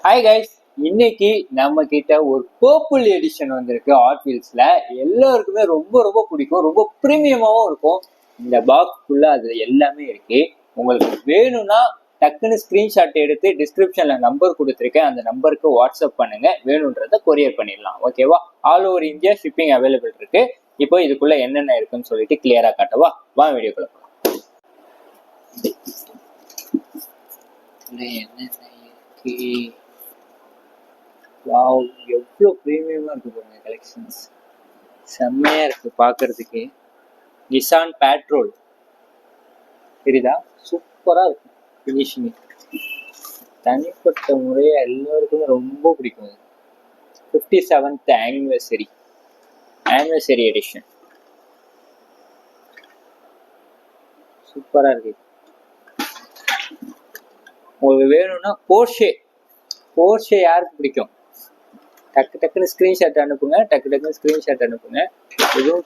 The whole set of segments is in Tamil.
ஹாய் கைஸ், இன்னைக்கு நம்ம கிட்ட ஒரு பர்பிள் எடிஷன் வந்திருக்கு ஹாட் வீல்ஸ்ல. எல்லாருக்குமே ரொம்ப ரொம்ப பிடிக்கும், ரொம்ப பிரீமியமாவும் இருக்கும். இந்த பாக்ஸ்க்குள்ள அது எல்லாமே இருக்கு. உங்களுக்கு வேணும்னா டக்குன்னு ஸ்கிரீன்ஷாட் எடுத்து டிஸ்கிரிப்ஷன்ல நம்பர் கொடுத்துருக்கேன், அந்த நம்பருக்கு வாட்ஸ்அப் பண்ணுங்க. வேணுன்றத கொரியர் பண்ணிடலாம், ஓகேவா? All over India shipping available இருக்கு. இப்போ இதுக்குள்ள என்னென்ன இருக்குன்னு சொல்லிட்டு கிளியரா காட்டவா? வா வீடியோக்குள்ள போகலாம். என்னென்ன இருக்கு? வாவ், எவ்வளோ ப்ரீமியமாக இருக்குது பாருங்க. கலெக்ஷன்ஸ் செம்மையாக இருக்குது பார்க்குறதுக்கு. நிசான் பேட்ரோல் தெரியுதா? சூப்பராக இருக்கும் ஃபினிஷிங். தனிப்பட்ட முறையாக எல்லாருக்குமே ரொம்ப பிடிக்கும். 57th ஆனிவர்சரி எடிஷன் சூப்பராக இருக்கு. உங்களுக்கு வேணும்னா போர்ஷே யாருக்கு பிடிக்கும்? டக்குன்னு ஸ்கிரீன்ஷாட் அனுப்புங்க. இதுவும்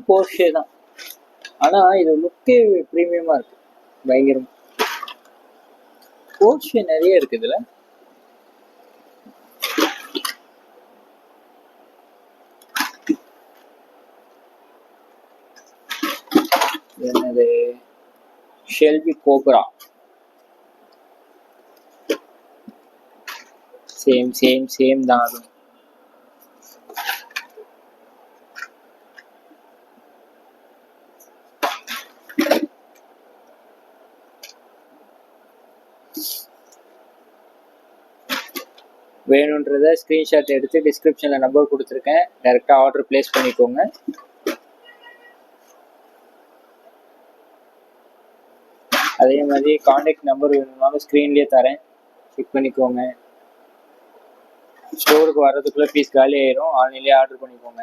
போர்ஷே தான். ஆனா இது லுக்கே பிரீமியமா இருக்கு, பயங்கரம். போர்ஷே நிறைய இருக்கு இதுல. என்னது? ஷெல்வி கோப்ரா. சேம் தான் அது. வேணுன்றத ஸ்கிரீன்ஷாட் எடுத்து டிஸ்கிரிப்ஷன்ல நம்பர் கொடுத்துருக்கேன், டைரக்டா ஆர்டர் பிளேஸ் பண்ணிக்கோங்க. அதே மாதிரி கான்டாக்ட் நம்பர் வேணும்னாலும் ஸ்க்ரீன்லேயே தரேன், செக் பண்ணிக்கோங்க. ஸ்டோருக்கு வர்றதுக்குள்ள பீஸ் காலி ஆயிரும், ஆன்லைன்லேயே ஆர்டர் பண்ணிக்கோங்க.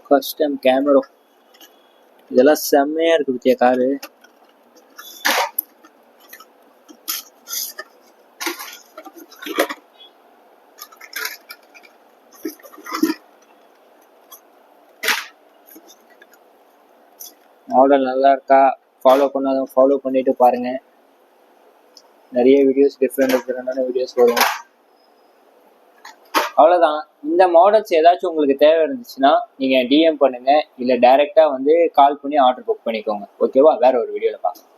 கஸ்டம் கேமரா இதெல்லாம் செம்மையா இருக்கு பத்தியா காரு. மாடல் நல்லா இருக்கா? ஃபாலோ பண்ணாதான் ஃபாலோ பண்ணிட்டு பாருங்க. நிறைய வீடியோஸ் டிஃப்ரெண்டான வீடியோஸ் வரும். அவ்வளோதான். இந்த மாடல்ஸ் ஏதாச்சும் உங்களுக்கு தேவை இருந்துச்சுன்னா நீங்கள் டிஎம் பண்ணுங்க, இல்லை டைரெக்டாக வந்து கால் பண்ணி ஆர்டர் புக் பண்ணிக்கோங்க, ஓகேவா? வேற ஒரு வீடியோவில் பார்க்கலாம்.